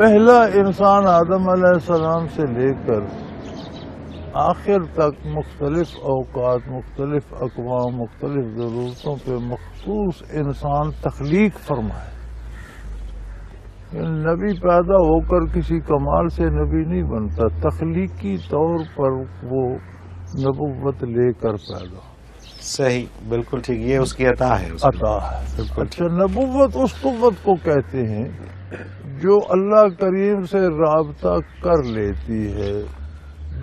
پہلا انسان آدم علیہ السلام سے لے کر آخر تک مختلف اوقات، مختلف اقوام، مختلف ضرورتوں پہ مخصوص انسان تخلیق فرمائے. نبی پیدا ہو کر کسی کمال سے نبی نہیں بنتا، تخلیقی طور پر وہ نبوت لے کر پیدا. صحیح، بالکل ٹھیک، یہ اس کی عطا ہے. عطا ہے. اچھا، نبوت اس قوت کو کہتے ہیں جو اللہ کریم سے رابطہ کر لیتی ہے،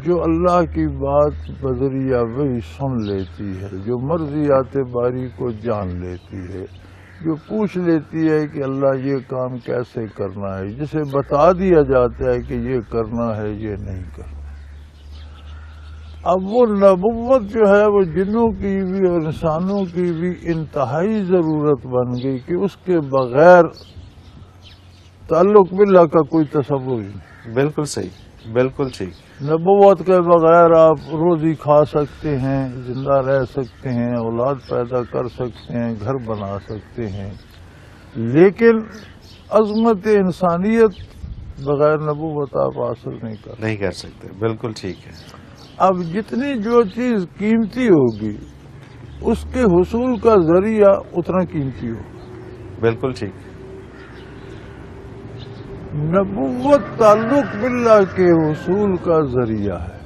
جو اللہ کی بات بذریعہ وہی سن لیتی ہے، جو مرضیات باری کو جان لیتی ہے، جو پوچھ لیتی ہے کہ اللہ یہ کام کیسے کرنا ہے، جسے بتا دیا جاتا ہے کہ یہ کرنا ہے، یہ نہیں کرنا. اب وہ نبوت جو ہے وہ جنوں کی بھی اور انسانوں کی بھی انتہائی ضرورت بن گئی کہ اس کے بغیر تعلق باللہ کا کوئی تصور ہی نہیں. بالکل صحیح، بالکل ٹھیک. نبوت کے بغیر آپ روزی کھا سکتے ہیں، زندہ رہ سکتے ہیں، اولاد پیدا کر سکتے ہیں، گھر بنا سکتے ہیں، لیکن عظمت انسانیت بغیر نبوت آپ حاصل نہیں کر سکتے. بالکل ٹھیک ہے. اب جتنی جو چیز قیمتی ہوگی اس کے حصول کا ذریعہ اتنا قیمتی ہوگا. بالکل ٹھیک. نبوت تعلق باللہ کے حصول کا ذریعہ ہے.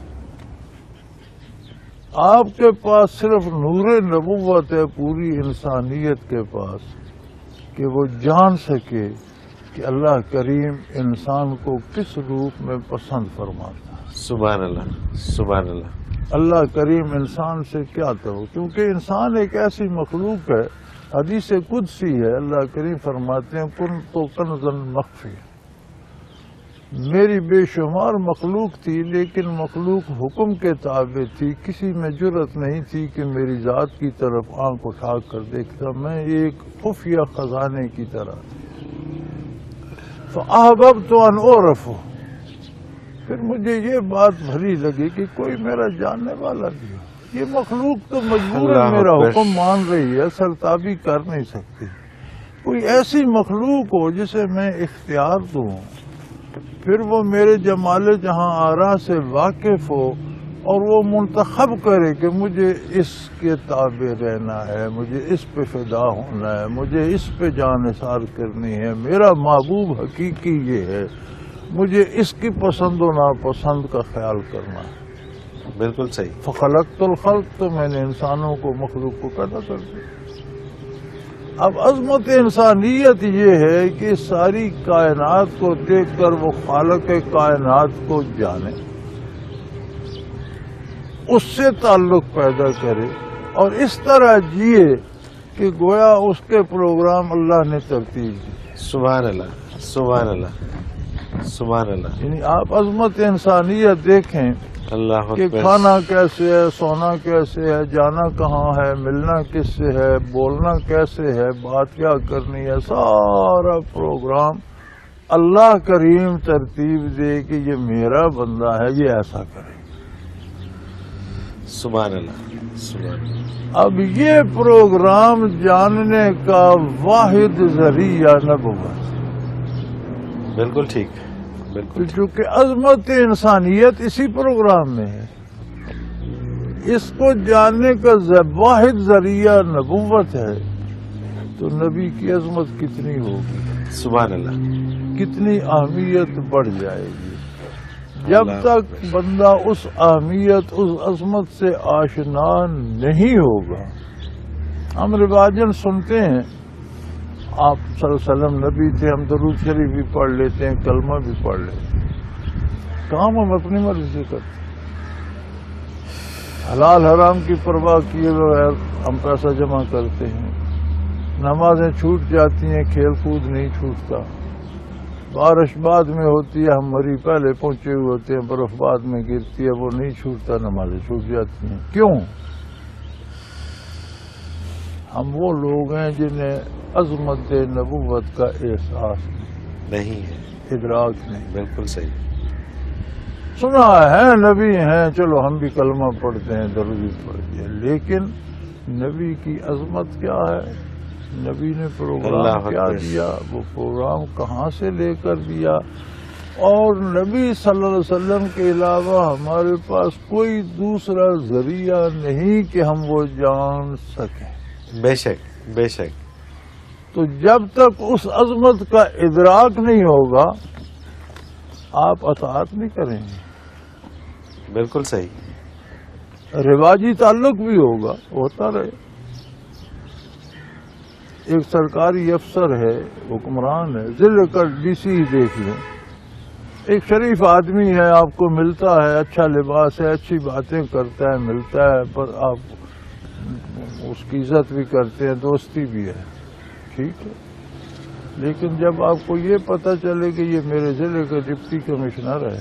آپ کے پاس صرف نور نبوت ہے پوری انسانیت کے پاس کہ وہ جان سکے کہ اللہ کریم انسان کو کس روپ میں پسند فرماتا. سبحان اللہ، سبحان اللہ. اللہ کریم انسان سے کیا تو، کیونکہ انسان ایک ایسی مخلوق ہے، حدیث قدسی ہے، اللہ کریم فرماتے ہیں کن تو کنزا مخفی. میری بے شمار مخلوق تھی لیکن مخلوق حکم کے تابع تھی، کسی میں جرأت نہیں تھی کہ میری ذات کی طرف آنکھ اٹھا کر دیکھتا. میں ایک خفیہ خزانے کی طرح تھی. فأحببت ان اعرف، پھر مجھے یہ بات بھری لگی کہ کوئی میرا جاننے والا بھی ہو. یہ مخلوق تو مجبور ہے، میرا حکم مان رہی ہے، سرتابی کر نہیں سکتی. کوئی ایسی مخلوق ہو جسے میں اختیار دوں، پھر وہ میرے جمال جہاں آرا سے واقف ہو اور وہ منتخب کرے کہ مجھے اس کے تابع رہنا ہے، مجھے اس پہ فدا ہونا ہے، مجھے اس پہ جان نثار کرنی ہے، میرا محبوب حقیقی یہ ہے، مجھے اس کی پسند و ناپسند کا خیال کرنا ہے. بالکل صحیح. فخلقت الخلق، تو میں نے انسانوں کو، مخلوق کو پیدا کر دیا. اب عظمت انسانیت یہ ہے کہ ساری کائنات کو دیکھ کر وہ خالق کائنات کو جانے، اس سے تعلق پیدا کرے اور اس طرح جیے کہ گویا اس کے پروگرام اللہ نے ترتیب دی. سبحان اللہ، سبحان اللہ، سبحان اللہ. یعنی آپ عظمت انسانیت دیکھیں اللہ کہ کھانا کیسے ہے، سونا کیسے ہے، جانا کہاں ہے، ملنا کس سے ہے، بولنا کیسے ہے، بات کیا کرنی ہے، سارا پروگرام اللہ کریم ترتیب دے کہ یہ میرا بندہ ہے، یہ ایسا کرے. سبحان اللہ، سبحان اللہ. اب یہ پروگرام جاننے کا واحد ذریعہ نبوت. بالکل ٹھیک، بالکل. چونکہ عظمت انسانیت اسی پروگرام میں ہے، اس کو جاننے کا واحد ذریعہ نبوت ہے، تو نبی کی عظمت کتنی ہوگی، سبحان اللہ، کتنی اہمیت بڑھ جائے گی. جب تک بندہ اس اہمیت، اس عظمت سے آشنا نہیں ہوگا. ہم رواجن سنتے ہیں آپ صلی اللہ علیہ وسلم نبی تھے، ہم درود شریف بھی پڑھ لیتے ہیں، کلمہ بھی پڑھ لیتے ہیں، کام ہم اپنی مرضی سے کرتے ہیں. حلال حرام کی پرواہ کیے بغیر ہم پیسہ جمع کرتے ہیں. نمازیں چھوٹ جاتی ہیں، کھیل کود نہیں چھوٹتا. بارش بعد میں ہوتی ہے، ہم مری پہلے پہنچے ہوئے ہوتے ہیں، برف بعد میں گرتی ہے، وہ نہیں چھوٹتا، نمازیں چھوٹ جاتی ہیں. کیوں؟ ہم وہ لوگ ہیں جنہیں عظمت نبوت کا احساس نہیں ہے، ادراک نہیں. بالکل صحیح. سنا ہے نبی ہیں، چلو ہم بھی کلمہ پڑھتے ہیں، درود پڑھتے ہیں، لیکن نبی کی عظمت کیا ہے، نبی نے پروگرام کیا دیا، وہ پروگرام کہاں سے لے کر دیا، اور نبی صلی اللہ علیہ وسلم کے علاوہ ہمارے پاس کوئی دوسرا ذریعہ نہیں کہ ہم وہ جان سکیں. بے شک بے شک. تو جب تک اس عظمت کا ادراک نہیں ہوگا آپ اطاعت نہیں کریں گے. بالکل صحیح. رواجی تعلق بھی ہوگا، ہوتا رہے. ایک سرکاری افسر ہے، حکمران ہے، ضلع کا ڈی سی ہی دیکھ لیں، ایک شریف آدمی ہے، آپ کو ملتا ہے، اچھا لباس ہے، اچھی باتیں کرتا ہے، ملتا ہے، پر آپ اس کی عزت بھی کرتے ہیں، دوستی بھی ہے، ٹھیک ہے. لیکن جب آپ کو یہ پتہ چلے کہ یہ میرے ضلع کا ڈپٹی کمشنر ہے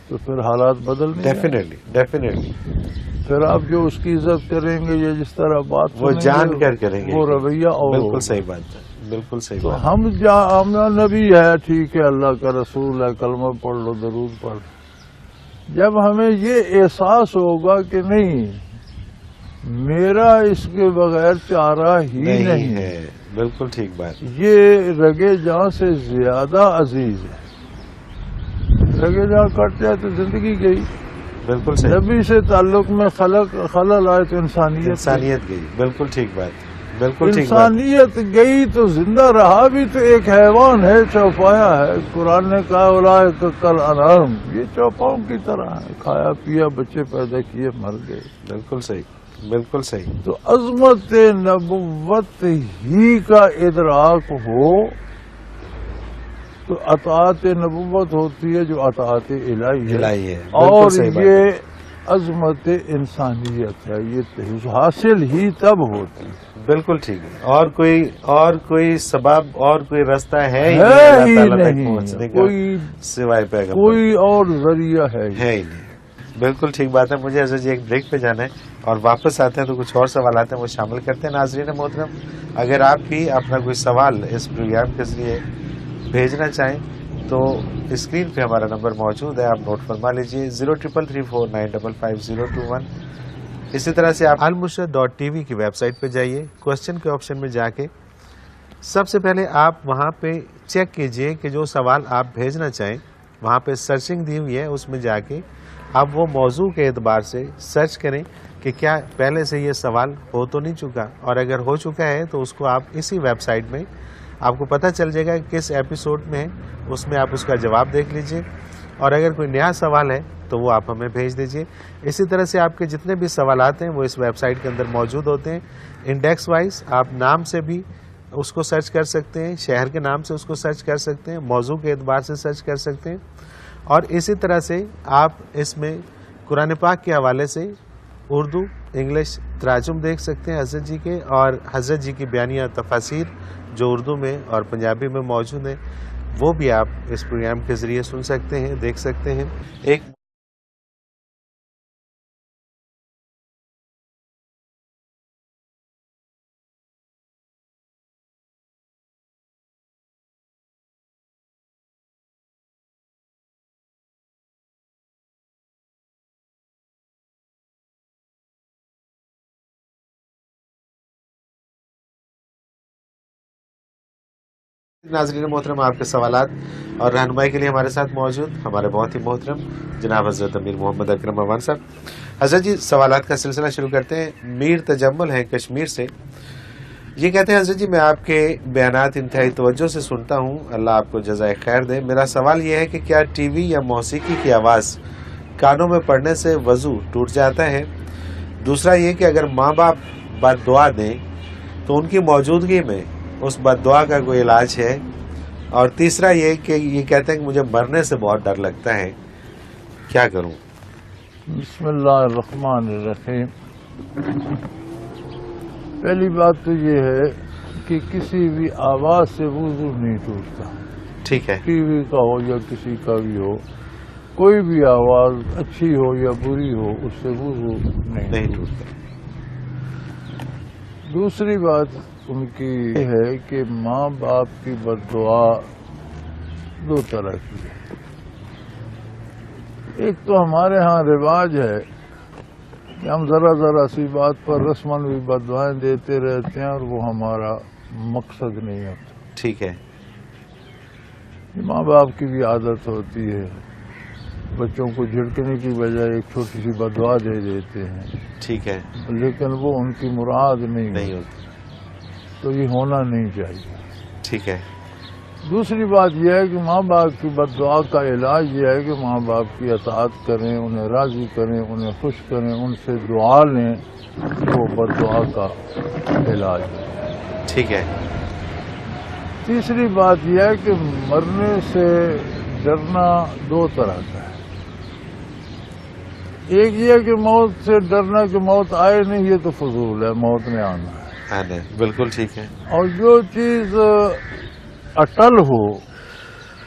تو پھر حالات بدل نہیں جائیں. ڈیفینیٹلی. پھر آپ جو اس کی عزت کریں گے یا جس طرح بات وہ سنیں جان گے کر کریں گے. وہ رویہ اور بالکل ہوگا. صحیح بات ہے. بالکل صحیح تو بات. ہم نبی ہے، ٹھیک ہے، اللہ کا رسول ہے، کلمہ پڑھ لو، درود پڑھ. جب ہمیں یہ احساس ہوگا کہ نہیں میرا اس کے بغیر چارہ ہی نہیں ہے. بالکل ٹھیک بات. یہ رگے جان سے زیادہ عزیز ہے. رگے جان کٹ جائے تو زندگی گئی. بالکل صحیح. نبی سے تعلق میں خلل آئے تو انسانیت گئی. بالکل ٹھیک بات. بالکل ٹھیک بات. انسانیت گئی تو زندہ رہا بھی تو ایک حیوان ہے، چوپایا ہے. قرآن نے کہا اولئک کالانعام، یہ چوپاؤں کی طرح ہے، کھایا پیا، بچے پیدا کیے، مر گئے. بالکل صحیح. بالکل صحیح. تو عظمت نبوت ہی کا ادراک ہو تو اطاعت نبوت ہوتی ہے جو اطاعت الہی ہے. اور یہ عظمت انسانیت ہے، یہ حاصل ہی تب ہوتی ہے. بالکل ٹھیک ہے. اور کوئی سبب اور کوئی راستہ ہے ہی نہیں پہنچنے کا کوئی سوائے پیغمبر. کوئی اور ذریعہ ہے ہی نہیں. بالکل ٹھیک بات ہے. مجھے حضرت جی ایک بریک پہ جانا ہے اور واپس آتے ہیں تو کچھ اور سوالات ہیں وہ شامل کرتے ہیں. ناظرین محترم، اگر آپ بھی اپنا کوئی سوال اس پروگرام کے ذریعے بھیجنا چاہیں تو اسکرین پہ ہمارا نمبر موجود ہے، آپ نوٹ فرما لیجئے 033349555021. اسی طرح سے آپ almushrad.tv کی ویب سائٹ پہ جائیے، کوسچن کے آپشن میں جا کے سب سے پہلے آپ وہاں پہ چیک کیجئے کہ جو سوال آپ بھیجنا چاہیں وہاں پہ سرچنگ دی ہوئی ہے، اس میں جا کے آپ وہ موضوع کے اعتبار سے سرچ کریں کہ کیا پہلے سے یہ سوال ہو تو نہیں چکا، اور اگر ہو چکا ہے تو اس کو آپ اسی ویب سائٹ میں آپ کو پتہ چل جائے گا کہ کس ایپیسوڈ میں ہے، اس میں آپ اس کا جواب دیکھ لیجئے، اور اگر کوئی نیا سوال ہے تو وہ آپ ہمیں بھیج دیجئے. اسی طرح سے آپ کے جتنے بھی سوالات ہیں وہ اس ویب سائٹ کے اندر موجود ہوتے ہیں. انڈیکس وائز آپ نام سے بھی اس کو سرچ کر سکتے ہیں، شہر کے نام سے اس کو سرچ کر سکتے ہیں، موضوع کے اعتبار سے سرچ کر سکتے ہیں، اور اسی طرح سے آپ اس میں قرآن پاک کے حوالے سے اردو انگلش تراجم دیکھ سکتے ہیں حضرت جی کے، اور حضرت جی کی بیانیہ تفاسیر جو اردو میں اور پنجابی میں موجود ہیں وہ بھی آپ اس پروگرام کے ذریعے سن سکتے ہیں، دیکھ سکتے ہیں. ایک ناظرین محترم، آپ کے سوالات اور رہنمائی کے لیے ہمارے ساتھ موجود ہمارے بہت ہی محترم جناب حضرت امیر محمد اکرم اعوان صاحب. حضرت جی سوالات کا سلسلہ شروع کرتے ہیں. میر تجمل ہے کشمیر سے، یہ کہتے ہیں حضرت جی میں آپ کے بیانات انتہائی توجہ سے سنتا ہوں، اللہ آپ کو جزائے خیر دے. میرا سوال یہ ہے کہ کیا ٹی وی یا موسیقی کی آواز کانوں میں پڑنے سے وضو ٹوٹ جاتا ہے؟ دوسرا یہ کہ اگر ماں باپ بد دعا دیں تو ان کی موجودگی میں اس بد دعا کا کوئی علاج ہے؟ اور تیسرا یہ کہ یہ کہتے ہیں کہ مجھے مرنے سے بہت ڈر لگتا ہے، کیا کروں؟ بسم اللہ الرحمن الرحیم. پہلی بات تو یہ ہے کہ کسی بھی آواز سے وضو نہیں ٹوٹتا. ٹھیک ہے. ٹی وی کا ہو یا کسی کا بھی ہو، کوئی بھی آواز اچھی ہو یا بری ہو اس سے وضو نہیں ٹوٹتا. دوسری بات ان کی یہ ہے کہ ماں باپ کی بد دعا دو طرح کی ہے. ایک تو ہمارے ہاں رواج ہے کہ ہم ذرا سی بات پر رسماً بھی بد دعائیں دیتے رہتے ہیں اور وہ ہمارا مقصد نہیں ہوتا. ٹھیک ہے. ماں باپ کی بھی عادت ہوتی ہے، بچوں کو جھڑکنے کی بجائے ایک چھوٹی سی بددعا دے دیتے ہیں، ٹھیک ہے، لیکن وہ ان کی مراد نہیں نہیں ہوتی، ہوتی، تو یہ ہونا نہیں چاہیے۔ ٹھیک ہے، دوسری بات یہ ہے کہ ماں باپ کی بددعا کا علاج یہ ہے کہ ماں باپ کی اطاعت کریں، انہیں راضی کریں، انہیں خوش کریں، ان سے دعا لیں، وہ بددعا کا علاج ہے۔ ٹھیک ہے، تیسری بات یہ ہے کہ مرنے سے ڈرنا دو طرح کا ہے۔ ایک یہ ہے کہ موت سے ڈرنا کہ موت آئے نہیں، یہ تو فضول ہے، موت نے آنا ہے۔ آنے بالکل ٹھیک ہے، اور جو چیز اٹل ہو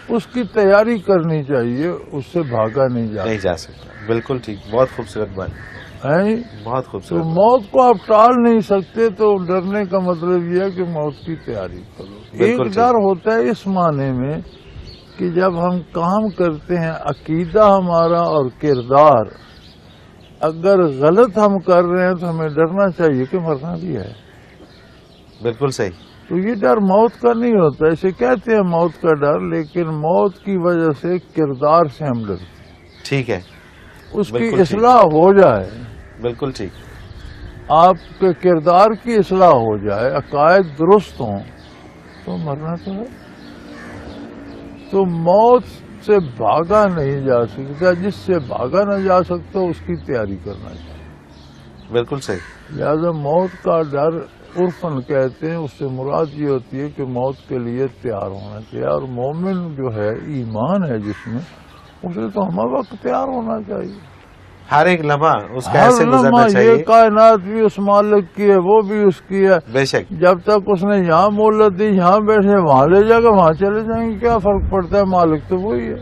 اس کی تیاری کرنی چاہیے، اس سے بھاگا نہیں نہیں جا سکتا، بالکل ٹھیک، بہت خوبصورت بات، ہے۔ بہت تو خوبصورت بات، موت کو آپ ٹال نہیں سکتے، تو ڈرنے کا مطلب یہ ہے کہ موت کی تیاری کرو۔ بالکل ایک ڈر ہوتا ہے اس معنی میں کہ جب ہم کام کرتے ہیں، عقیدہ ہمارا اور کردار اگر غلط ہم کر رہے ہیں تو ہمیں ڈرنا چاہیے کہ مرنا بھی ہے۔ بالکل صحیح، تو یہ ڈر موت کا نہیں ہوتا، اسے کہتے ہیں موت کا ڈر، لیکن موت کی وجہ سے کردار سے ہم ڈرتے ہیں، ٹھیک ہے، اس بالکل کی ٹھیک، اصلاح ہو جائے، بالکل ٹھیک، آپ کے کردار کی اصلاح ہو جائے، عقائد درست ہوں، تو مرنا تو ہے۔ تو موت سے بھاگا نہیں جا سکتا، جس سے بھاگا نہ جا سکتا اس کی تیاری کرنا چاہیے۔ بالکل صحیح، لہذا موت کا ڈر عرفاً کہتے ہیں، اس سے مراد یہ ہوتی ہے کہ موت کے لیے تیار ہونا چاہیے، اور مومن جو ہے، ایمان ہے جس میں، اسے تو ہمہ وقت تیار ہونا چاہیے۔ ہر ایک لمحہ اس کا ہر ایسے لمحہ گزرنا چاہیے، یہ کائنات بھی اس مالک کی ہے، وہ بھی اس کی ہے، بے شک، جب تک اس نے یہاں مہلت دی، یہاں بیٹھے وہاں لے جا کر وہاں چلے جائیں گے، کیا فرق پڑتا ہے، مالک تو وہی ہے۔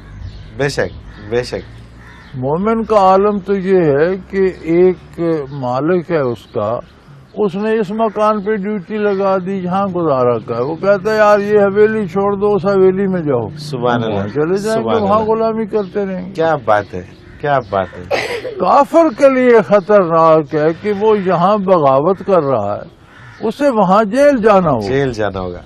بے شک، بے شک، مومن کا عالم تو یہ ہے کہ ایک مالک ہے اس نے اس مکان پہ ڈیوٹی لگا دی، جہاں گزارا کا ہے، وہ کہتا ہے یار یہ حویلی چھوڑ دو، اس حویلی میں جاؤ، سبحان اللہ، وہاں چلے جائیں گے، سبحان وہاں اللہ، غلامی کرتے رہیں گے۔ کیا بات ہے، کیا بات ہے، کافر کے لیے خطرناک ہے کہ وہ یہاں بغاوت کر رہا ہے، اسے وہاں جیل جانا ہو، جیل جانا ہوگا،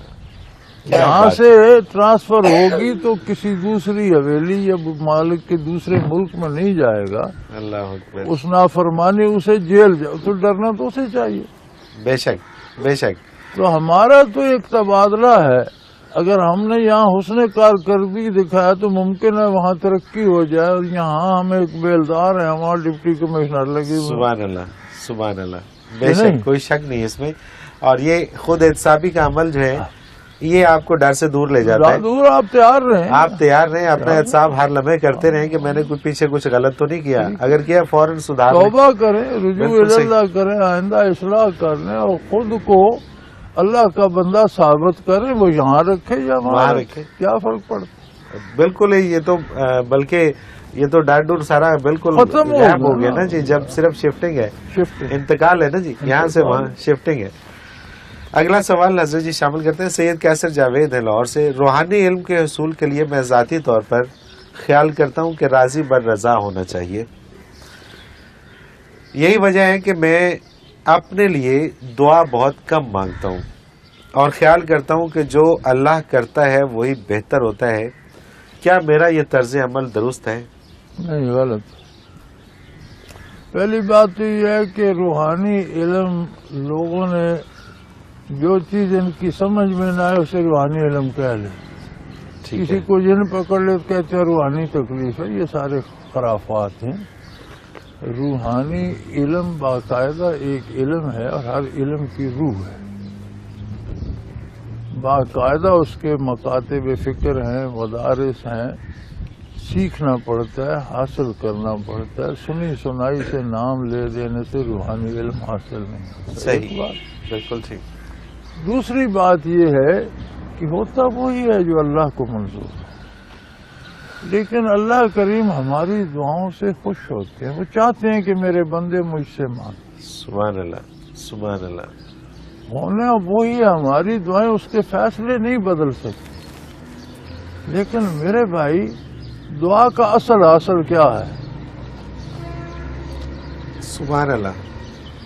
کیا یہاں بات سے ٹرانسفر ہوگی تو کسی دوسری حویلی یا مالک کے دوسرے ملک میں نہیں جائے گا، ہے، اللہ اکبر، اس نافرمانی اسے جیل جاؤ، تو ڈرنا تو اسے چاہیے۔ بے شک، بے شک، تو ہمارا تو ایک تبادلہ ہے، اگر ہم نے یہاں حسن کارکردگی دکھایا تو ممکن ہے وہاں ترقی ہو جائے، اور یہاں ہم ایک بیلدار ہیں، ہمارا ڈپٹی کمشنر لگی ہوئی، سبحان اللہ، سبحان اللہ، بے کہ نہیں؟ شک، کوئی شک نہیں اس میں، اور یہ خود احتسابی کا عمل جو ہے یہ آپ کو ڈر سے دور لے جاتا ہے، دور آپ تیار رہیں، آپ تیار رہیں، اپنا احتساب ہر لمحے کرتے رہیں کہ میں نے کوئی پیچھے کچھ غلط تو نہیں کیا، اگر کیا فوراً سدھار لیں۔ توبہ کریں، رجوع بالکل صحیح، اللہ کریں، آئندہ اصلاح کر لیں، اور خود کو اللہ کا بندہ ثابت کریں، وہ یہاں رکھے یا وہاں رکھے، کیا فرق پڑتا؟ بالکل ہی، یہ تو بلکہ یہ تو ڈر ڈور سارا بالکل ختم ہو غائب ہو گیا گیا نا جی، جب صرف شفٹنگ ہے، شفٹ انتقال ہے نا جی، یہاں سے وہاں شفٹنگ ہے۔ اگلا سوال حضرت جی شامل کرتے ہیں، سید کیسر جاوید ہے لاہور سے، روحانی علم کے حصول کے لیے میں ذاتی طور پر خیال کرتا ہوں کہ راضی بر رضا ہونا چاہیے، یہی وجہ ہے کہ میں اپنے لیے دعا بہت کم مانگتا ہوں اور خیال کرتا ہوں کہ جو اللہ کرتا ہے وہی بہتر ہوتا ہے، کیا میرا یہ طرز عمل درست ہے؟ نہیں، غلط۔ پہلی بات تو یہ ہے کہ روحانی علم لوگوں نے جو چیز ان کی سمجھ میں نہ آئے اسے روحانی علم کہہ لیں، ٹھیک کسی ہے، کو جن پکڑ لے تو کہتے ہیں روحانی تکلیف ہے، یہ سارے خرافات ہیں۔ روحانی علم باقاعدہ ایک علم ہے، اور ہر علم کی روح ہے، باقاعدہ اس کے مکاتب فکر ہیں، مدارس ہیں، سیکھنا پڑتا ہے، حاصل کرنا پڑتا ہے، سنی سنائی سے نام لے دینے سے روحانی علم حاصل نہیں ہوتا۔ صحیح، ایک بات۔ بالکل ٹھیک، دوسری بات یہ ہے کہ ہوتا وہی ہے جو اللہ کو منظور ہے، لیکن اللہ کریم ہماری دعاؤں سے خوش ہوتے ہیں، وہ چاہتے ہیں کہ میرے بندے مجھ سے مانگیں، سبحان اللہ، سبحان اللہ، ہونا وہی ہے، ہماری دعائیں اس کے فیصلے نہیں بدل سکتی، لیکن میرے بھائی دعا کا اصل کیا ہے؟ سبحان اللہ،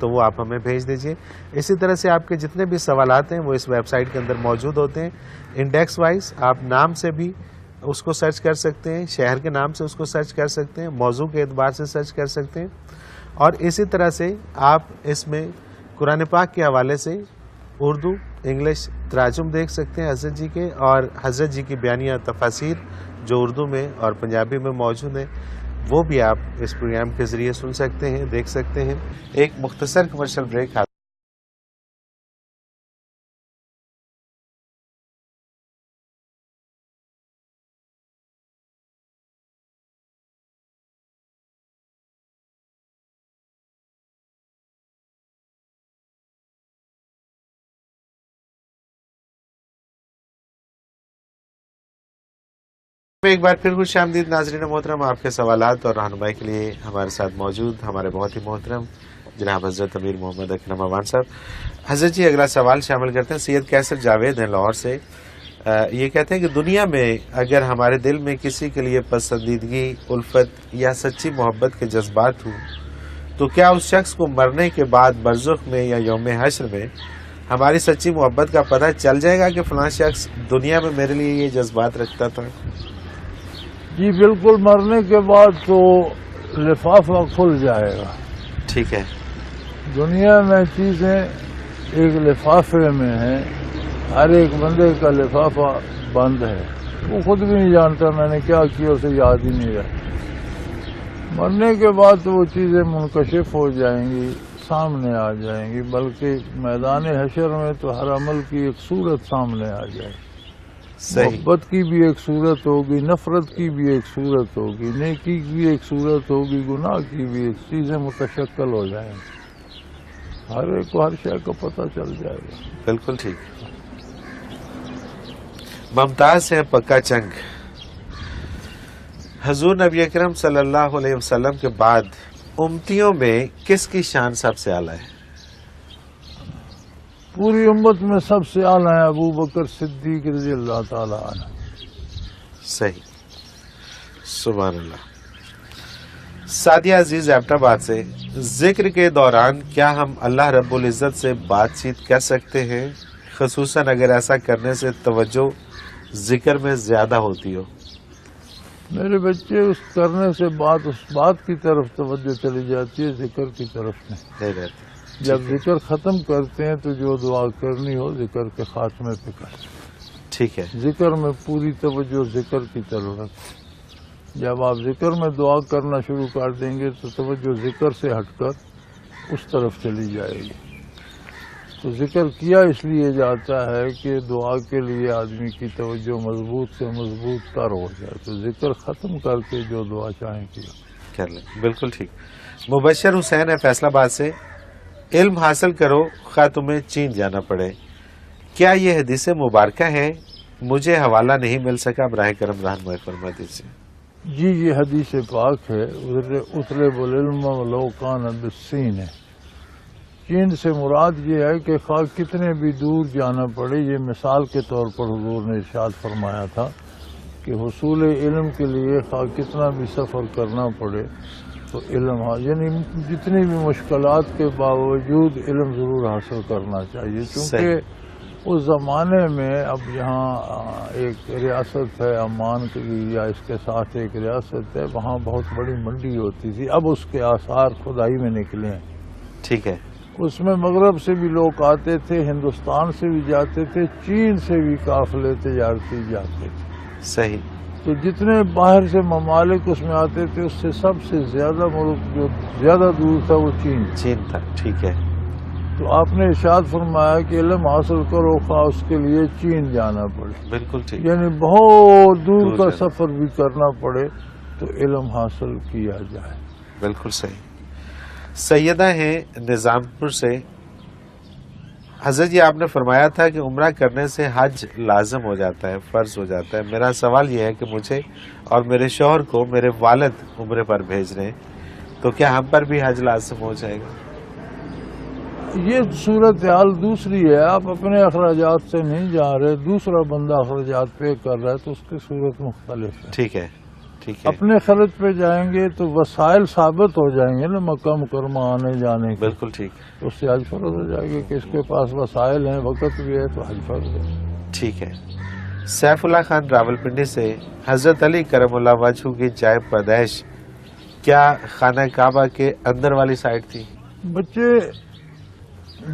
تو وہ آپ ہمیں بھیج دیجئے. اسی طرح سے آپ کے جتنے بھی سوالات ہیں وہ اس ویب سائٹ کے اندر موجود ہوتے ہیں. انڈیکس وائز آپ نام سے بھی اس کو سرچ کر سکتے ہیں, شہر کے نام سے اس کو سرچ کر سکتے ہیں, موضوع کے اعتبار سے سرچ کر سکتے ہیں, اور اسی طرح سے آپ اس میں قرآن پاک کے حوالے سے اردو انگلش تراجم دیکھ سکتے ہیں حضرت جی کے, اور حضرت جی کی بیانیہ تفاسیر جو اردو میں اور پنجابی میں موجود ہیں وہ بھی آپ اس پروگرام کے ذریعے سن سکتے ہیں, دیکھ سکتے ہیں. ایک مختصر کمرشل بریک. ایک بار پھر خوش آمدید ناظرین محترم. آپ کے سوالات اور رہنمائی کے لیے ہمارے ساتھ موجود ہمارے بہت ہی محترم جناب حضرت امیر محمد اکرم اوان صاحب. حضرت جی اگلا سوال شامل کرتے ہیں. سید کیسر جاوید ہیں لاہور سے. یہ کہتے ہیں کہ دنیا میں اگر ہمارے دل میں کسی کے لیے پسندیدگی, الفت یا سچی محبت کے جذبات ہوں تو کیا اس شخص کو مرنے کے بعد برزخ میں یا یوم حشر میں ہماری سچی محبت کا پتہ چل جائے گا کہ فلاں شخص دنیا میں میرے لیے یہ جذبات رکھتا تھا؟ جی بالکل, مرنے کے بعد تو لفافہ کھل جائے گا. ٹھیک ہے. دنیا میں چیزیں ایک لفافے میں ہیں, ہر ایک بندے کا لفافہ بند ہے, وہ خود بھی نہیں جانتا میں نے کیا کیا, اسے یاد ہی نہیں رہا. مرنے کے بعد تو وہ چیزیں منکشف ہو جائیں گی, سامنے آ جائیں گی, بلکہ میدان حشر میں تو ہر عمل کی ایک صورت سامنے آ جائے گی. محبت کی بھی ایک صورت ہوگی, نفرت کی بھی ایک صورت ہوگی, نیکی کی بھی ایک صورت ہوگی, گناہ کی بھی ایک, چیزیں متشکل ہو جائیں گی. ہر ایک کو ہر شے کا پتہ چل جائے گا. بالکل ٹھیک. ممتاز ہے پکا چنگ. حضور نبی اکرم صلی اللہ علیہ وسلم کے بعد امتیوں میں کس کی شان سب سے اعلیٰ ہے؟ پوری امت میں سب سے اعلیٰ ہے ابو بکر صدیق رضی اللہ تعالی عنہ. صحیح. سبحان اللہ. سعدیہ عزیز ایبٹ آباد سے. ذکر کے دوران کیا ہم اللہ رب العزت سے بات چیت کر سکتے ہیں, خصوصاً اگر ایسا کرنے سے توجہ ذکر میں زیادہ ہوتی ہو؟ میرے بچے, اس کرنے سے اس بات کی طرف توجہ چلی جاتی ہے, ذکر کی طرف نہیں رہتی. جب ذکر ختم کرتے ہیں تو جو دعا کرنی ہو ذکر کے خاتمے پہ کریں. ٹھیک ہے. ذکر میں پوری توجہ ذکر کی طرف رکھیں. جب آپ ذکر میں دعا کرنا شروع کر دیں گے تو توجہ ذکر سے ہٹ کر اس طرف چلی جائے گی. تو ذکر کیا اس لیے جاتا ہے کہ دعا کے لیے آدمی کی توجہ مضبوط سے مضبوط تر ہو جائے. تو ذکر ختم کر کے جو دعا چاہیں کی کر لیں. بالکل ٹھیک. مبشر حسین ہے فیصل آباد سے. علم حاصل کرو خواہ تمہیں چین جانا پڑے. کیا یہ حدیث مبارکہ ہے؟ مجھے حوالہ نہیں مل سکا, براہ کرم رہنمائی فرما دیجیے. جی یہ حدیث پاک ہے. اطلب العلم ولو کان بالسین ہے. چین سے مراد یہ ہے کہ خواہ کتنے بھی دور جانا پڑے. یہ مثال کے طور پر حضور نے ارشاد فرمایا تھا کہ حصول علم کے لیے خواہ کتنا بھی سفر کرنا پڑے تو علم, یعنی جتنی بھی مشکلات کے باوجود علم ضرور حاصل کرنا چاہیے. کیونکہ اس زمانے میں, اب یہاں ایک ریاست ہے عمان کی, یا اس کے ساتھ ایک ریاست ہے, وہاں بہت بڑی منڈی ہوتی تھی. اب اس کے آثار کھدائی میں نکلے ہیں. ٹھیک ہے. اس میں مغرب سے بھی لوگ آتے تھے, ہندوستان سے بھی جاتے تھے, چین سے بھی قافلے تجارتی جاتے تھے. صحیح. تو جتنے باہر سے ممالک اس میں آتے تھے اس سے سب سے زیادہ ملک جو زیادہ دور تھا وہ چین تھا. ٹھیک ہے. تو آپ نے ارشاد فرمایا کہ علم حاصل کرو خواہ اس کے لیے چین جانا پڑے. بالکل ٹھیک. یعنی بہت دور کا سفر بھی کرنا پڑے تو علم حاصل کیا جائے. بالکل صحیح. سیدہ ہیں نظام پور سے. حضرت جی آپ نے فرمایا تھا کہ عمرہ کرنے سے حج لازم ہو جاتا ہے, فرض ہو جاتا ہے. میرا سوال یہ ہے کہ مجھے اور میرے شوہر کو میرے والد عمرے پر بھیج رہے ہیں, تو کیا ہم پر بھی حج لازم ہو جائے گا؟ یہ صورتحال دوسری ہے. آپ اپنے اخراجات سے نہیں جا رہے, دوسرا بندہ اخراجات پے کر رہا ہے تو اس کی صورت مختلف ہے. ٹھیک ہے. ٹھیک ہے، اپنے خرچ پہ جائیں گے تو وسائل ثابت ہو جائیں گے نا مکہ مکرمہ آنے جانے کے، بالکل ٹھیک، تو اس سے حج فرض ہو جائے گی کہ اس کے پاس وسائل ہیں، وقت بھی ہے، تو حج فرض ہے۔ ٹھیک ہے۔ سیف اللہ خان راولپنڈی سے، حضرت علی کرم اللہ وجہ کی جائے پیدائش کیا خانہ کعبہ کے اندر والی سائڈ تھی؟ بچے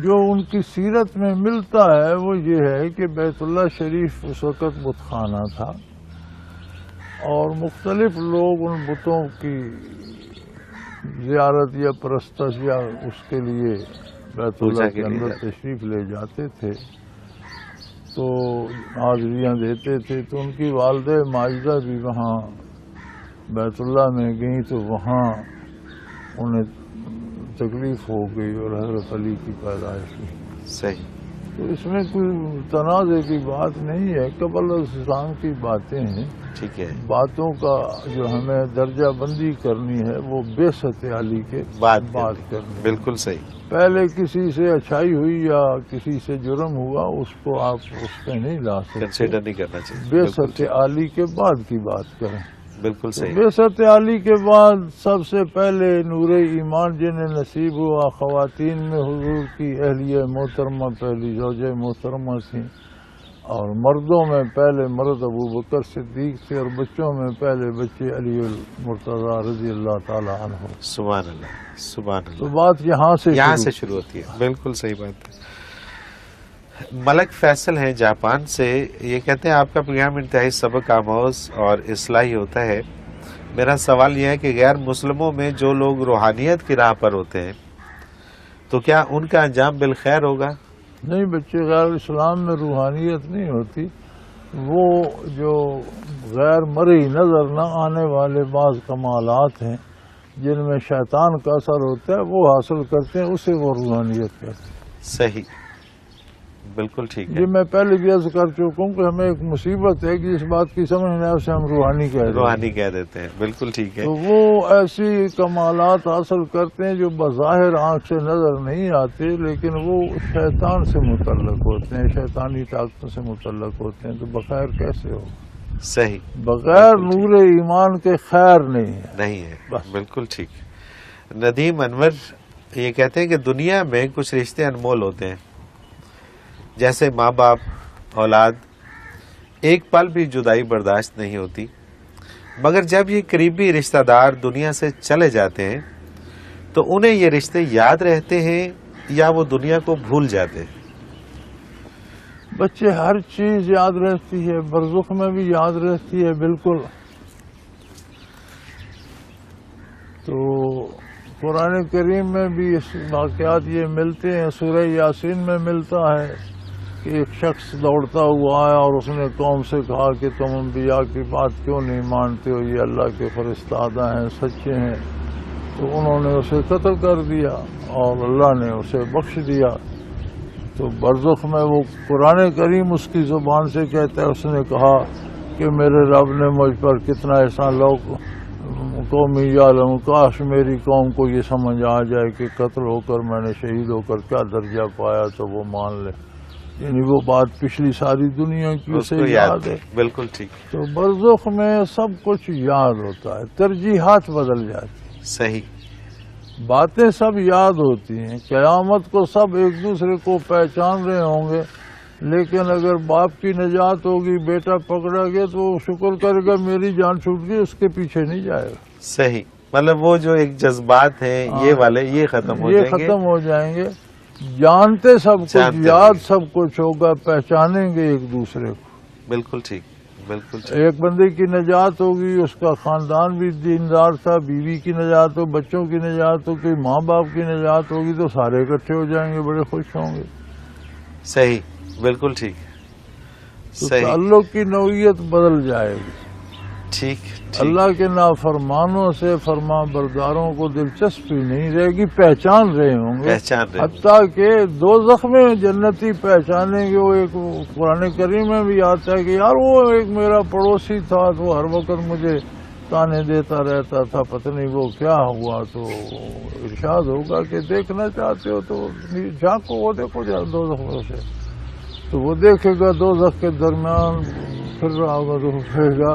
جو ان کی سیرت میں ملتا ہے وہ یہ ہے کہ بیت اللہ شریف اس وقت بت خانہ تھا، اور مختلف لوگ ان بتوں کی زیارت یا پرستش یا اس کے لیے بیت اللہ کے اندر تشریف لے جاتے تھے، تو حاضریاں دیتے تھے، تو ان کی والدہ ماجدہ بھی وہاں بیت اللہ میں گئیں، تو وہاں انہیں تکلیف ہو گئی اور حضرت علی کی پیدائش ہوئی۔ صحیح، تو اس میں کوئی تنازع کی بات نہیں ہے، قبل اسلام کی باتیں ہیں۔ ٹھیک ہے، باتوں کا جو ہمیں درجہ بندی کرنی ہے وہ بعثت علی کے بات کرنی ہے۔ بالکل صحیح، پہلے کسی سے اچھائی ہوئی یا کسی سے جرم ہوا، اس کو آپ اس پہ نہیں لا سکتے، کنسیڈر نہیں کرنا چاہیے، بعثت علی کے بعد کی بات کریں۔ بالکل صحیح، بعثت علی کے بعد سب سے پہلے نور ایمان جنہیں نصیب ہوا، خواتین میں حضور کی اہلیہ محترمہ پہلی زوجہ محترمہ تھیں، اور مردوں میں پہلے مرد ابو بکر صدیق تھے، اور بچوں میں پہلے بچے علی المرتضیٰ رضی اللہ تعالی عنہ۔ سبحان اللہ، سبحان تو اللہ، بات یہاں سے شروع ہوتی ہے، بالکل صحیح بات ہے۔ ملک فیصل ہیں جاپان سے، یہ کہتے ہیں آپ کا پروگرام انتہائی سبق آموز اور اصلاحی ہوتا ہے۔ میرا سوال یہ ہے کہ غیر مسلموں میں جو لوگ روحانیت کی راہ پر ہوتے ہیں تو کیا ان کا انجام بالخیر ہوگا؟ نہیں بچے، غیر اسلام میں روحانیت نہیں ہوتی، وہ جو غیر مرئی نظر نہ آنے والے بعض کمالات ہیں جن میں شیطان کا اثر ہوتا ہے، وہ حاصل کرتے ہیں، اسے وہ روحانیت کہتے ہیں۔ صحیح، بالکل ٹھیک ہے، یہ میں پہلے بھی عرض کر چکا ہوں کہ ہمیں ایک مصیبت ہے کہ اس بات کی سمجھ نہیں اسے ہم روحانی کہہ رہے ہیں، روحانی کہہ دیتے ہیں، بالکل ٹھیک ہے، تو وہ ایسی کمالات حاصل کرتے ہیں جو بظاہر آنکھ سے نظر نہیں آتے، لیکن وہ شیطان سے متعلق ہوتے ہیں، شیطانی طاقتوں سے متعلق ہوتے ہیں، تو بغیر کیسے ہو؟ صحیح، بغیر نور ایمان کے خیر نہیں ہے، نہیں ہے، بالکل ٹھیک۔ ندیم انور یہ کہتے ہیں کہ دنیا میں کچھ رشتے انمول ہوتے ہیں، جیسے ماں باپ، اولاد، ایک پل بھی جدائی برداشت نہیں ہوتی، مگر جب یہ قریبی رشتہ دار دنیا سے چلے جاتے ہیں تو انہیں یہ رشتے یاد رہتے ہیں یا وہ دنیا کو بھول جاتے ہیں؟ بچے ہر چیز یاد رہتی ہے، برزخ میں بھی یاد رہتی ہے، بالکل۔ تو قرآن کریم میں بھی اس واقعات یہ ملتے ہیں، سورہ یاسین میں ملتا ہے کہ ایک شخص دوڑتا ہوا آیا اور اس نے قوم سے کہا کہ تم انبیاء کی بات کیوں نہیں مانتے ہو، یہ اللہ کے فرستادہ ہیں، سچے ہیں، تو انہوں نے اسے قتل کر دیا اور اللہ نے اسے بخش دیا۔ تو برزخ میں وہ قرآن کریم اس کی زبان سے کہتا ہے، اس نے کہا کہ میرے رب نے مجھ پر کتنا احسان، لوگ قومی عالم، کاش میری قوم کو یہ سمجھ آ جائے کہ قتل ہو کر میں نے شہید ہو کر کیا درجہ پایا تو وہ مان لے۔ یعنی وہ بات پچھلی ساری دنیا کی اسے یاد ہے، بالکل ٹھیک، تو برزخ میں سب کچھ یاد ہوتا ہے، ترجیحات بدل جاتی، صحیح، باتیں سب یاد ہوتی ہیں۔ قیامت کو سب ایک دوسرے کو پہچان رہے ہوں گے، لیکن اگر باپ کی نجات ہوگی، بیٹا پکڑا گیا تو وہ شکر کرے گا میری جان چھوٹ گئی، اس کے پیچھے نہیں جائے گا۔ صحیح، مطلب وہ جو ایک جذبات ہیں یہ والے یہ ختم ہو جائیں گے، ختم ہو جائیں گے، جانتے سب کچھ، یاد سب کچھ ہوگا، پہچانیں گے ایک دوسرے کو۔ بالکل ٹھیک، بالکل ٹھیک، ایک بندے کی نجات ہوگی، اس کا خاندان بھی دیندار تھا، بیوی کی نجات ہو، بچوں کی نجات ہو، کوئی ماں باپ کی نجات ہوگی تو سارے اکٹھے ہو جائیں گے، بڑے خوش ہوں گے۔ صحیح، بالکل ٹھیک، تو صحیح، تعلق کی نوعیت بدل جائے گی۔ ٹھیک، اللہ کے نافرمانوں سے فرما برداروں کو دلچسپی نہیں رہے گی، پہچان رہے ہوں گے، پہچان رہے، حتیٰ کہ دوزخ میں جنتی پہچانیں گے۔ وہ ایک قرآن کریم میں بھی آتا ہے کہ یار وہ ایک میرا پڑوسی تھا تو وہ ہر وقت مجھے تانے دیتا رہتا تھا، پتہ نہیں وہ کیا ہوا۔ تو ارشاد ہوگا کہ دیکھنا چاہتے ہو تو جھانکو، وہ دیکھو دوزخ میں سے، تو وہ دیکھے گا دوزخ کے درمیان پھر رہا ہوگا تو کہے گا